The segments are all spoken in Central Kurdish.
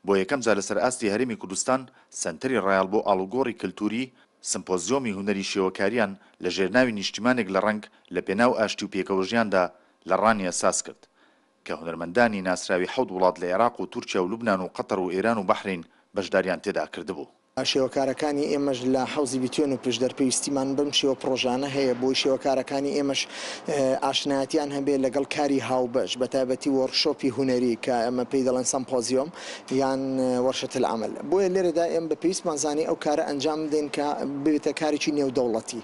بۆ یەکەم جار لەسەر ئاستی هەرێمی کوردستان سەنتەری ڕایال بۆ ئاڵوگۆڕی کللتوری سمپۆزیۆمی هونەری شێوەکاریان لە ژێرناوی نیشتیمانێک لە ڕنگ لە پێناو ئاشتی و پێکەوەژیاندا لە ڕانیە ساز کرد کە هونەرمەندانی ناسراوی 7 وڵات لە عێراق و تورکیا و لوبنان و قەتەر و ئێران و بەحرین بەشداریان تێدا کردبوو. شێوەکارەکانی ئێمەش لە حوزی بیتوێن و پشدەرپێویستیمان بم شێوە پرۆژانە هەیە بۆی شێوەکارەکانی ئێمەش ئاشنایەتیان هەبێت لەگەڵ کاری هاوبەش بە تایبەتی وەرکشۆپی هونەری کە ئەمە پێی دەڵێن سەمپۆزیۆم یان وەرشەتە العەمەل بۆیە لێرەدا ئێمە بە پێویستمان زانی ئەو کارە ئەنجام بدەین کە ببێتە کارێکی نێودەوڵەتی.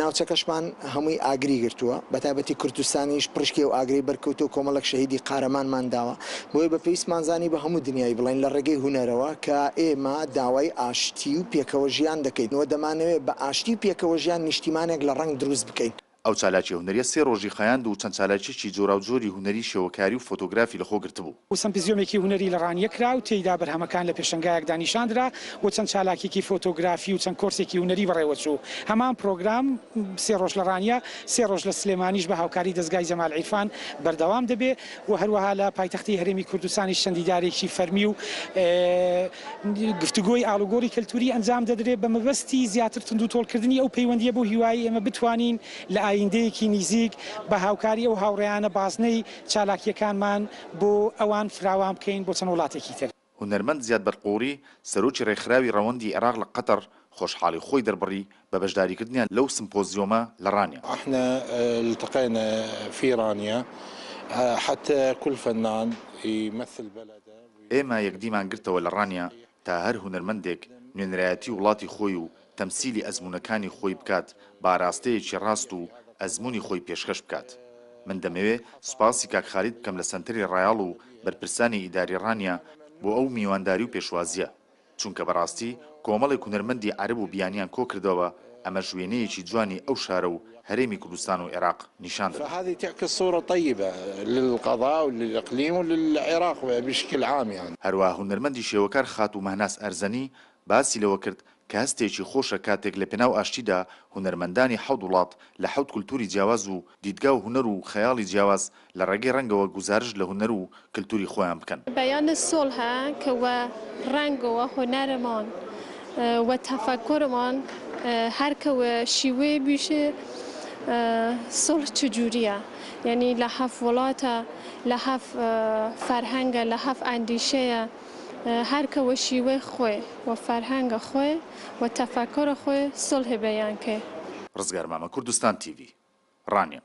ناوچەکەشمان هەمووی ئاگری گرتووە بە تایبەتی کوردستانیش پرشکی و ئاگری بەرکەوتو کۆمەڵک شەهیدی قارەمانمان داوە بۆیە بە پێویستمان زانی بە هەموو دنیای بڵێن لە ڕێگەی هونەرەوە کە ئێمە داوای ئاشتی و پێکەوە ژیان دەکەیتەوە دەمانەوێت بە ئاشتی و پێکەوە ژیان نیشتیمانێک لە ڕنگ دروست بکەین. ئەو چالاکی هونەریە 3 ڕۆژی خایاند و چەند چالاکیی جۆراوجۆری هونەری شێوەکاری و فۆتۆگرافی لەخۆ گرتبوو. سمپۆزیۆمێکی هونەری لە ڕانیە کرا و تێیدا بەرهەمەکان لە پێشنگایەکدا نیشاندرا و چەند چالاکێکی فۆتۆگرافی و چەند کۆرسێکی هونەری بەڕێوەچوو. هەمان پرۆگرام 3 ڕۆژ لە ڕانیە 3 ڕۆژ لە سلێمانیش بە هاوکاری دەستگای جەمال عیرفان بەردەوام دەبێ و هەروەها لە پایتەختی هەرێمی کوردستانی شەندیدارێکی فەرمی و گفتوگۆی ئاڵوگۆڕی کللتوری ئەنجام دەدرێت بە مەبەستی زیاتر تونندوتۆڵکردنی ئەو پەیوەندیە بۆ هیوایی ئێمە بتوانین لە ئایندەیەکی نزیک بە هاوکاری ئەو هاوڕێیانە بازنەی چالاکیەکانمان بۆ ئەوان فراوان بکەین بۆ چەند وڵاتێکی تر. هونەرمەند زیاد بەرقۆری سەرۆکی ڕێکخراوی ڕەوەندی عێراق لە قەتەر خۆشحاڵی خۆی دەربڕی بە بەشداریکردنیان لەو سمپۆزیۆمە لە ڕانیە. احنا التقينا في رانيا حتى كل فنان يمثل بلده. ئێمە یەکدیمان گرتەوە لە ڕانیە تا هەر هونەرمەندێک نوێنەرایەتی وڵاتی خۆی و تەمسیلی ئەزمونەکانی خۆی بکات با ڕاستەیەکی ڕاست و ئەزمموی خۆی پێشکەش بکات. من دەمەوێت سوپاسی کاک خالید بکەم لە سەنتەری ڕایاڵ و بەرپرسانی ئیداری ڕانیە بۆ ئەو میوانداری و پێشوازیە چونکە بەڕاستی کۆمەڵی هونەرمەندی عەرب و بیانیان کۆ کردەوە ئەمە ژوێنەیەکی جوانی ئەو شارە و هەرێمی کوردستان و عێراق نیشان دەدات. فهذه تعكس صورة طيبة للقضاء وللإقليم وللعراق بشكل عام يعني. هەروە هونەرمەندی شێوەکار خات و مەهناس ئەرزەنی باسی لەوە کرد کە هەستێکی خۆشە کاتێک لە پێناو ئاشتیدا هونەرمەندانی 7 وڵات لە 7 کولتوری جیاواز و دیدگا و هونەر و خەیاڵی جیاواز لە ڕێگەی ڕەنگەوە گوزارش لە هونەر و کللتوری خۆیان بکەن. بەیان سۆڵها کەوە ڕەنگەوە هونەرمان و تەفەکرمان هەرکەوە شیوەیە بیشە سۆڵ چجوریە یعنی لە 7 وڵاتە لە 7 فەرهەنگە لە 7 ئەندیشەیە هەرکەوە شیوەی خۆی و فەرهەنگە خۆی و تەفەکرە خۆی سڵح بەیان کرد. ڕزگار مامە کوردستان تیڤی ڕانیە.